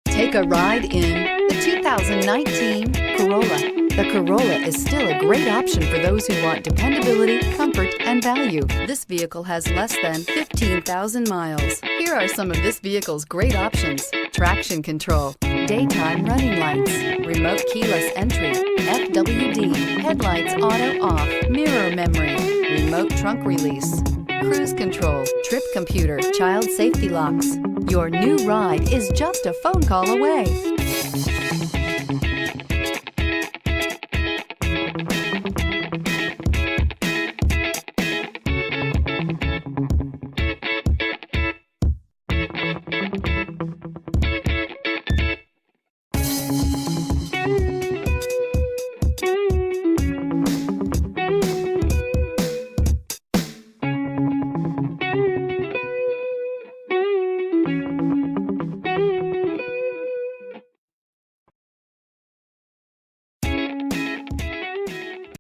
Take a ride in the 2019 Corolla. The Corolla is still a great option for those who want dependability, comfort, and value. This vehicle has less than 15,000 miles. Here are some of this vehicle's great options: traction control, daytime running lights, remote keyless entry, FWD, headlights auto off, mirror memory, remote trunk release, cruise control, trip computer, child safety locks. Your new ride is just a phone call away.